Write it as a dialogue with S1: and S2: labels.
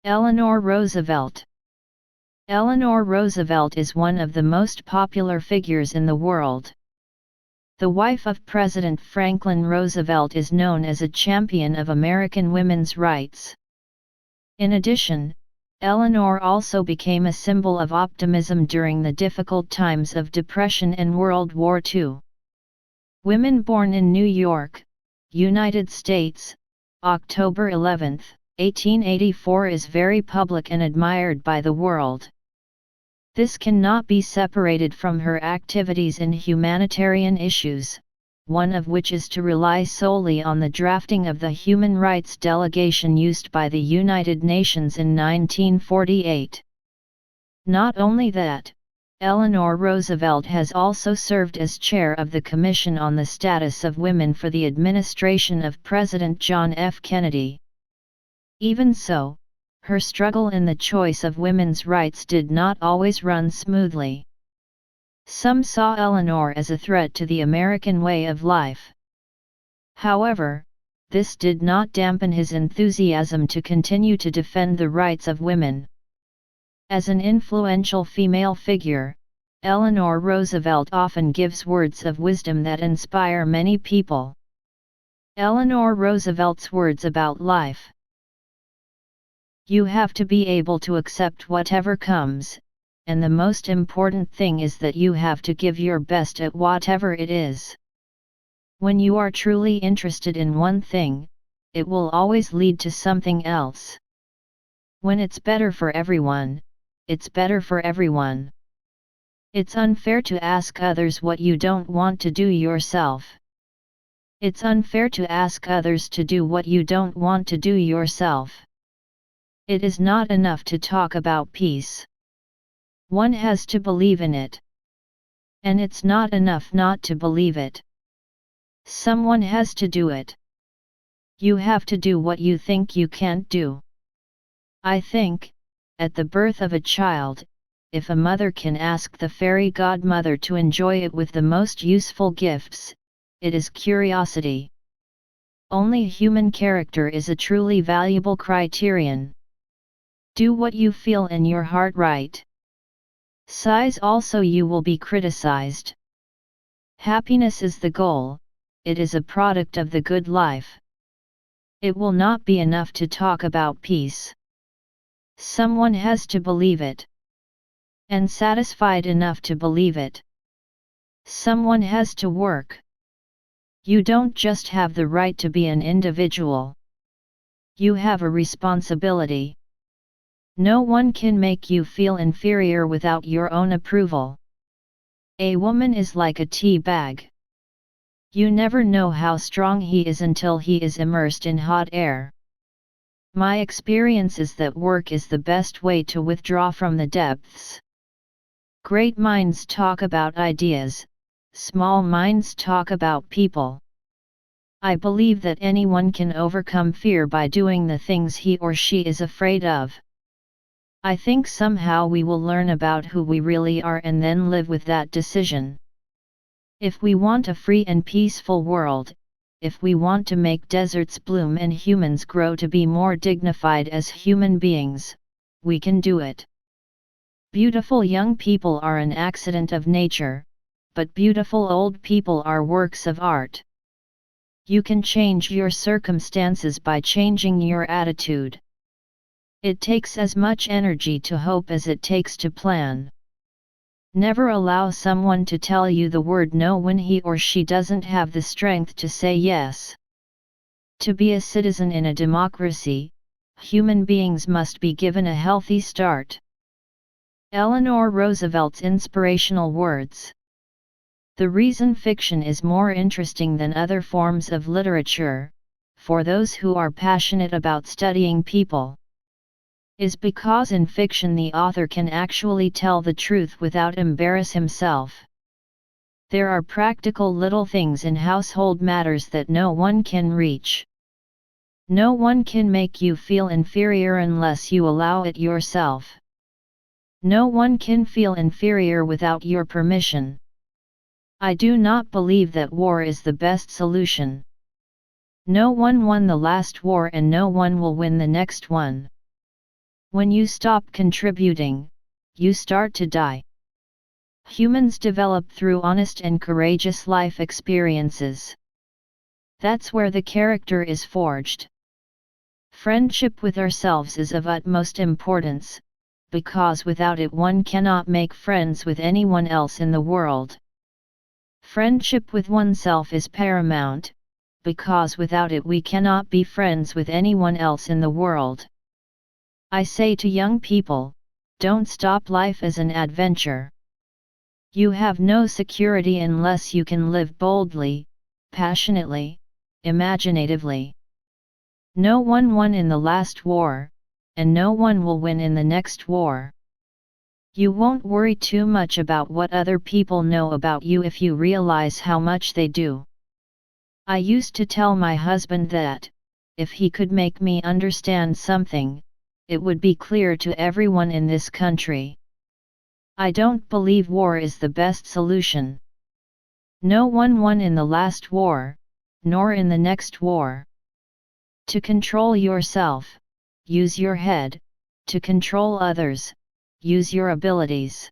S1: Eleanor Roosevelt. Eleanor Roosevelt is one of the most popular figures in the world. The wife of President Franklin Roosevelt is known as a champion of American women's rights. In addition, Eleanor also became a symbol of optimism during the difficult times of Depression and World War II. Women born in New York, United States, October 11, 1884 is very public and admired by the world. This cannot be separated from her activities in humanitarian issues, one of which is to rely solely on the drafting of the human rights delegation used by the United Nations in 1948. Not only that, Eleanor Roosevelt has also served as chair of the Commission on the Status of Women for the administration of President John F. Kennedy. Even so, her struggle in the choice of women's rights did not always run smoothly. Some saw Eleanor as a threat to the American way of life. However, this did not dampen his enthusiasm to continue to defend the rights of women. As an influential female figure, Eleanor Roosevelt often gives words of wisdom that inspire many people. Eleanor Roosevelt's words about life. You have to be able to accept whatever comes, and the most important thing is that you have to give your best at whatever it is. When you are truly interested in one thing, it will always lead to something else. When it's better for everyone, it's better for everyone. It's unfair to ask others what you don't want to do yourself. It's unfair to ask others to do what you don't want to do yourself. It is not enough to talk about peace. One has to believe in it. And it's not enough not to believe it. Someone has to do it. You have to do what you think you can't do. I think, at the birth of a child, if a mother can ask the fairy godmother to enjoy it with the most useful gifts, it is curiosity. Only human character is a truly valuable criterion. Do what you feel in your heart right. Size also you will be criticized. Happiness is the goal, it is a product of the good life. It will not be enough to talk about peace. Someone has to believe it. And satisfied enough to believe it. Someone has to work. You don't just have the right to be an individual. You have a responsibility. No one can make you feel inferior without your own approval. A woman is like a tea bag. You never know how strong he is until he is immersed in hot air. My experience is that work is the best way to withdraw from the depths. Great minds talk about ideas, small minds talk about people. I believe that anyone can overcome fear by doing the things he or she is afraid of. I think somehow we will learn about who we really are and then live with that decision. If we want a free and peaceful world, if we want to make deserts bloom and humans grow to be more dignified as human beings, we can do it. Beautiful young people are an accident of nature, but beautiful old people are works of art. You can change your circumstances by changing your attitude. It takes as much energy to hope as it takes to plan. Never allow someone to tell you the word no when he or she doesn't have the strength to say yes. To be a citizen in a democracy, human beings must be given a healthy start. Eleanor Roosevelt's inspirational words. The reason fiction is more interesting than other forms of literature, for those who are passionate about studying people, is because in fiction the author can actually tell the truth without embarrass himself. There are practical little things in household matters that no one can reach. No one can make you feel inferior unless you allow it yourself. No one can feel inferior without your permission. I do not believe that war is the best solution. No one won the last war and no one will win the next one. When you stop contributing, you start to die. Humans develop through honest and courageous life experiences. That's where the character is forged. Friendship with ourselves is of utmost importance, because without it one cannot make friends with anyone else in the world. Friendship with oneself is paramount, because without it we cannot be friends with anyone else in the world. I say to young people, don't stop life as an adventure. You have no security unless you can live boldly, passionately, imaginatively. No one won in the last war, and no one will win in the next war. You won't worry too much about what other people know about you if you realize how much they do. I used to tell my husband that, if he could make me understand something, it would be clear to everyone in this country. I don't believe war is the best solution. No one won in the last war, nor in the next war. To control yourself, use your head; to control others, use your abilities.